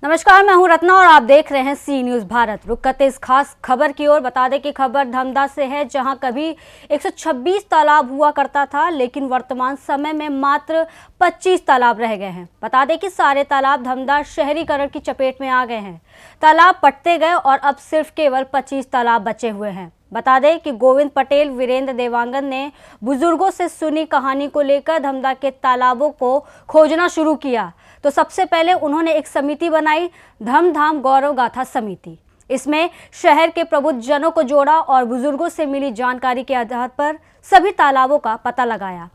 नमस्कार, मैं हूं रत्ना और आप देख रहे हैं सी न्यूज भारत। रुक करते इस खास खबर की ओर। बता दें कि खबर धमधा से है, जहां कभी 126 तालाब हुआ करता था, लेकिन वर्तमान समय में मात्र 25 तालाब रह गए हैं। बता दें कि सारे तालाब धमधा शहरीकरण की चपेट में आ गए हैं। तालाब पटते गए और अब सिर्फ केवल 25 तालाब बचे हुए हैं। बता दें कि गोविंद पटेल, वीरेंद्र देवांगन ने बुजुर्गों से सुनी कहानी को लेकर धमधा के तालाबों को खोजना शुरू किया। तो सबसे पहले उन्होंने एक समिति बनाई, धमधाम गौरव गाथा समिति। इसमें शहर के प्रबुद्ध जनों को जोड़ा और बुजुर्गों से मिली जानकारी के आधार पर सभी तालाबों का पता लगाया।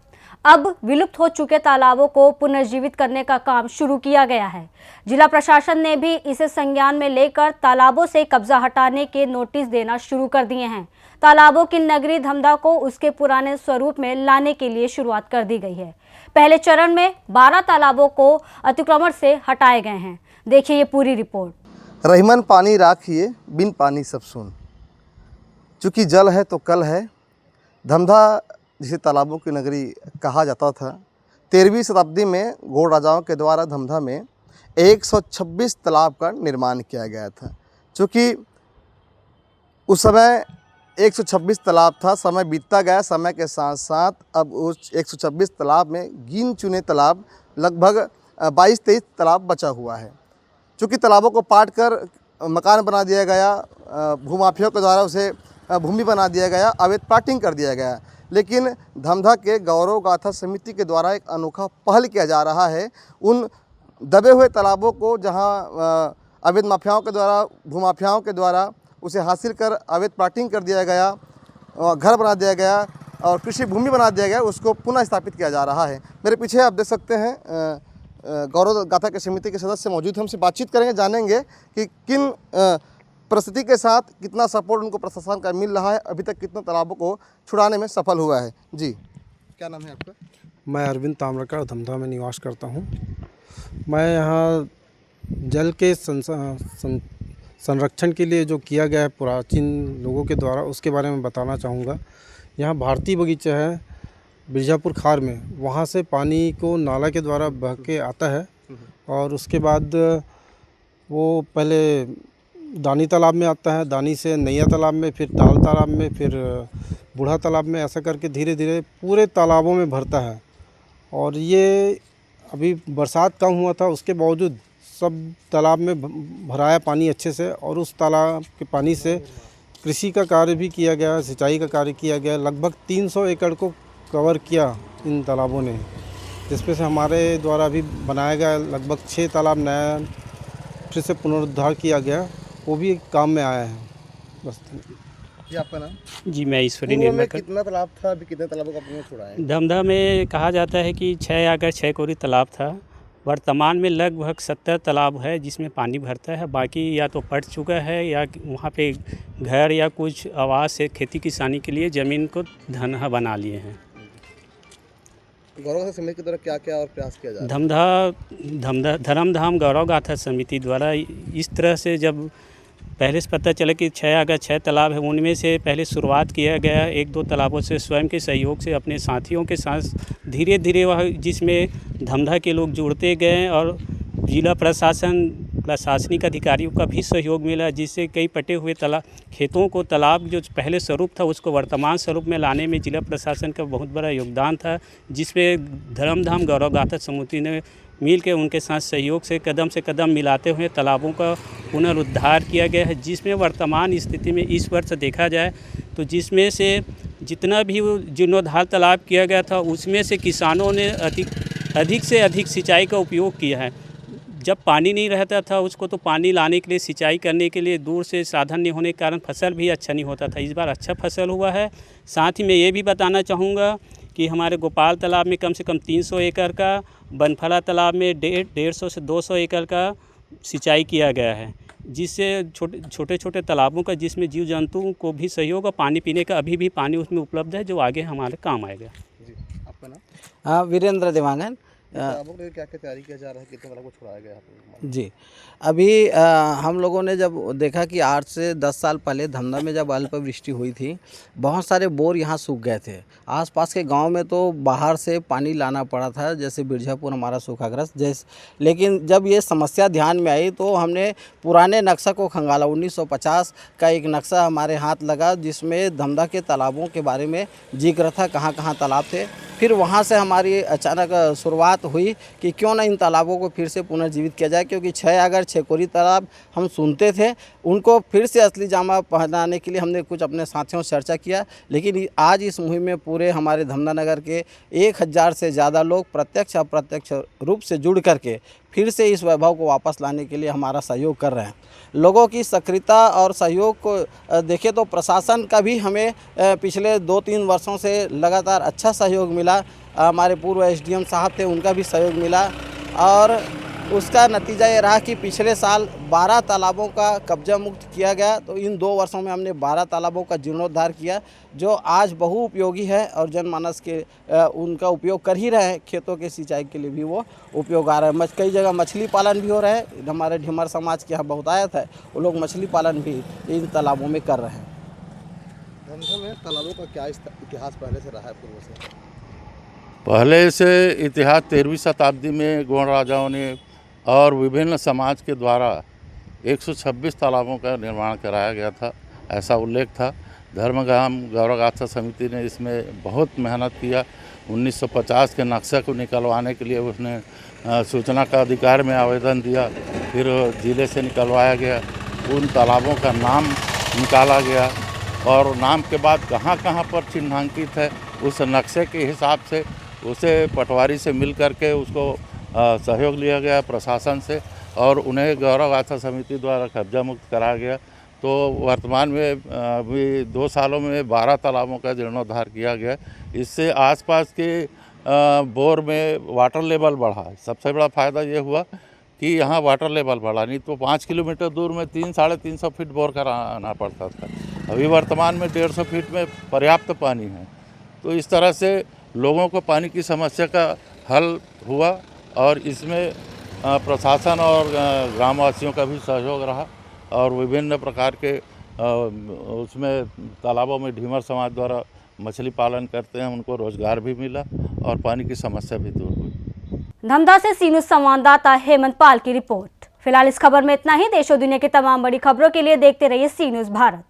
अब विलुप्त हो चुके तालाबों को पुनर्जीवित करने का काम शुरू किया गया है। जिला प्रशासन ने भी इसे संज्ञान में लेकर तालाबों से कब्जा हटाने के नोटिस देना शुरू कर दिए हैं। तालाबों की नगरी धमधा को उसके पुराने स्वरूप में लाने के लिए शुरुआत कर दी गई है। पहले चरण में 12 तालाबों को अतिक्रमण से हटाए गए हैं। देखिए ये पूरी रिपोर्ट। रहीमन पानी राखिए, बिन पानी सब सुन। चूँकि जल है तो कल है। धमधा जिसे तालाबों की नगरी कहा जाता था, 13वीं शताब्दी में गौड़ राजाओं के द्वारा धमधा में 126 तालाब का निर्माण किया गया था। चूँकि उस समय 126 तालाब था, समय बीतता गया, समय के साथ साथ अब उस 126 तालाब में गिन चुने तालाब लगभग 22-23 तालाब बचा हुआ है। चूँकि तालाबों को पाट कर मकान बना दिया गया, भूमाफियों के द्वारा उसे भूमि बना दिया गया, अवैध प्लाटिंग कर दिया गया। लेकिन धमधा के गौरव गाथा समिति के द्वारा एक अनोखा पहल किया जा रहा है। उन दबे हुए तालाबों को जहां अवैध माफियाओं के द्वारा, भूमाफियाओं के द्वारा उसे हासिल कर अवैध प्लाटिंग कर दिया गया, घर बना दिया गया और कृषि भूमि बना दिया गया, उसको पुनः स्थापित किया जा रहा है। मेरे पीछे आप देख सकते हैं गौरव गाथा के समिति के सदस्य मौजूद हैं। हमसे बातचीत करेंगे, जानेंगे कि किन परिस्थिति के साथ कितना सपोर्ट उनको प्रशासन का मिल रहा है, अभी तक कितने तालाबों को छुड़ाने में सफल हुआ है। जी, क्या नाम है आपका? मैं अरविंद ताम्रकर धमधा में निवास करता हूँ। मैं यहाँ जल के संरक्षण के लिए जो किया गया है प्राचीन लोगों के द्वारा, उसके बारे में बताना चाहूँगा। यहाँ भारतीय बगीचा है बिरजापुर खार में, वहाँ से पानी को नाला के द्वारा बह के आता है और उसके बाद वो पहले दानी तालाब में आता है, दानी से नैया तालाब में, फिर ताल तालाब में, फिर बूढ़ा तालाब में, ऐसा करके धीरे धीरे पूरे तालाबों में भरता है। और ये अभी बरसात कम हुआ था, उसके बावजूद सब तालाब में भराया पानी अच्छे से, और उस तालाब के पानी से कृषि का कार्य भी किया गया, सिंचाई का कार्य किया गया। लगभग 300 एकड़ को कवर किया इन तालाबों ने, जिसमें से हमारे द्वारा भी बनाया गया लगभग 6 तालाब नया फिर से पुनरुद्धार किया गया, वो भी काम में आया है। बस। जी, आपका नाम? जी, मैं ईश्वरी निर्मलकर। कितना तालाब था, अभी कितने तालाबों का आपने छुड़ा है? धमधा में कहा जाता है कि 6 आकर 6 कोरी तालाब था। वर्तमान में लगभग 70 तालाब है जिसमें पानी भरता है। बाकी या तो पट चुका है या वहाँ पे घर या कुछ आवास से खेती किसानी के लिए ज़मीन को धनहा बना लिए हैं। गौरव गाथा समिति के द्वारा क्या क्या और प्रयास किया जा रहा है? धर्मधाम गौरव गाथा समिति द्वारा इस तरह से जब पहले से पता चला कि 6 अगर 6 तालाब है, उनमें से पहले शुरुआत किया गया 1-2 तालाबों से स्वयं के सहयोग से अपने साथियों के साथ धीरे धीरे वह जिसमें धमधा के लोग जुड़ते गए और जिला प्रशासनिक अधिकारियों का भी सहयोग मिला, जिससे कई पटे हुए खेतों को तालाब जो पहले स्वरूप था उसको वर्तमान स्वरूप में लाने में जिला प्रशासन का बहुत बड़ा योगदान था, जिसमें धर्मधाम गौरव गाथा समिति ने मिल के उनके साथ सहयोग से कदम मिलाते हुए तालाबों का पुनरुद्धार किया गया है। जिसमें वर्तमान स्थिति में इस वर्ष देखा जाए तो जिसमें से जितना भी जीर्णोद्धार तालाब किया गया था उसमें से किसानों ने अधिक से अधिक सिंचाई का उपयोग किया है। जब पानी नहीं रहता था उसको तो पानी लाने के लिए, सिंचाई करने के लिए दूर से साधन नहीं होने के कारण फसल भी अच्छा नहीं होता था। इस बार अच्छा फसल हुआ है। साथ ही मैं ये भी बताना चाहूँगा कि हमारे गोपाल तालाब में कम से कम 300 एकड़ का, बनफला तालाब में 150 से 200 एकड़ का सिंचाई किया गया है, जिससे छोटे छोटे तालाबों का जिसमें जीव जंतुओं को भी सहयोग और पानी पीने का अभी भी पानी उसमें उपलब्ध है जो आगे हमारे काम आएगा। जी, आपका नाम? वीरेंद्र देवांगन। तालाबों के लिए क्या क्या तैयारी किया जा रहा है, कितने तालाबों को छुड़ाया गया है? जी, अभी हम लोगों ने जब देखा कि 8 से 10 साल पहले धमधा में जब अल्पवृष्टि हुई थी, बहुत सारे बोर यहाँ सूख गए थे। आसपास के गांव में तो बाहर से पानी लाना पड़ा था, जैसे बिरजापुर हमारा सूखाग्रस्त लेकिन जब ये समस्या ध्यान में आई तो हमने पुराने नक्शा को खंगाला। 1950 का एक नक्शा हमारे हाथ लगा जिसमें धमधा के तालाबों के बारे में जिक्र था, कहाँ कहाँ तालाब थे। फिर वहाँ से हमारी अचानक शुरुआत हुई कि क्यों ना इन तालाबों को फिर से पुनर्जीवित किया जाए, क्योंकि 6 अगर छेकोरी तालाब हम सुनते थे, उनको फिर से असली जामा पहनाने के लिए हमने कुछ अपने साथियों से चर्चा किया। लेकिन आज इस मुहिम में पूरे हमारे धमधा नगर के 1000 से ज़्यादा लोग प्रत्यक्ष अप्रत्यक्ष रूप से जुड़ करके फिर से इस वैभव को वापस लाने के लिए हमारा सहयोग कर रहे हैं। लोगों की सक्रियता और सहयोग को देखें तो प्रशासन का भी हमें पिछले 2-3 वर्षों से लगातार अच्छा सहयोग मिला। हमारे पूर्व एसडीएम साहब थे, उनका भी सहयोग मिला और उसका नतीजा ये रहा कि पिछले साल 12 तालाबों का कब्जा मुक्त किया गया। तो इन 2 वर्षों में हमने 12 तालाबों का जीर्णोद्धार किया, जो आज बहुउपयोगी है और जनमानस के उनका उपयोग कर ही रहे हैं। खेतों के सिंचाई के लिए भी वो उपयोग आ रहा है। कई जगह मछली पालन भी हो रहा है। हमारे ढिमर समाज के यहाँ बहुतायत है, वो लोग मछली पालन भी इन तालाबों में कर रहे हैं। धमधा में तालाबों का क्या इतिहास पहले से रहा है पूर्व से? पहले से इतिहास 13वीं शताब्दी में गोंड राजाओं ने और विभिन्न समाज के द्वारा 126 तालाबों का निर्माण कराया गया था, ऐसा उल्लेख था। धर्मग्राम गौरवगाथा समिति ने इसमें बहुत मेहनत किया। 1950 के नक्शे को निकलवाने के लिए उसने सूचना का अधिकार में आवेदन दिया, फिर ज़िले से निकलवाया गया। उन तालाबों का नाम निकाला गया और नाम के बाद कहाँ कहाँ पर चिन्हांकित है उस नक्शे के हिसाब से उसे पटवारी से मिल करके उसको सहयोग लिया गया प्रशासन से और उन्हें गौरवगाथा समिति द्वारा कब्जा मुक्त कराया गया। तो वर्तमान में अभी 2 सालों में 12 तालाबों का जीर्णोद्धार किया गया। इससे आसपास के बोर में वाटर लेवल बढ़ा। सबसे बड़ा फ़ायदा ये हुआ कि यहाँ वाटर लेवल बढ़ा, नहीं तो 5 किलोमीटर दूर में 300-350 फीट बोर कराना पड़ता था। अभी वर्तमान में 150 फीट में पर्याप्त पानी है। तो इस तरह से लोगों को पानी की समस्या का हल हुआ और इसमें प्रशासन और ग्रामवासियों का भी सहयोग रहा और विभिन्न प्रकार के उसमें तालाबों में ढीमर समाज द्वारा मछली पालन करते हैं, उनको रोजगार भी मिला और पानी की समस्या भी दूर हुई। धमधा से सी न्यूज़ संवाददाता हेमंत पाल की रिपोर्ट। फिलहाल इस खबर में इतना ही। देश और दुनिया की तमाम बड़ी खबरों के लिए देखते रहिए सी न्यूज़ भारत।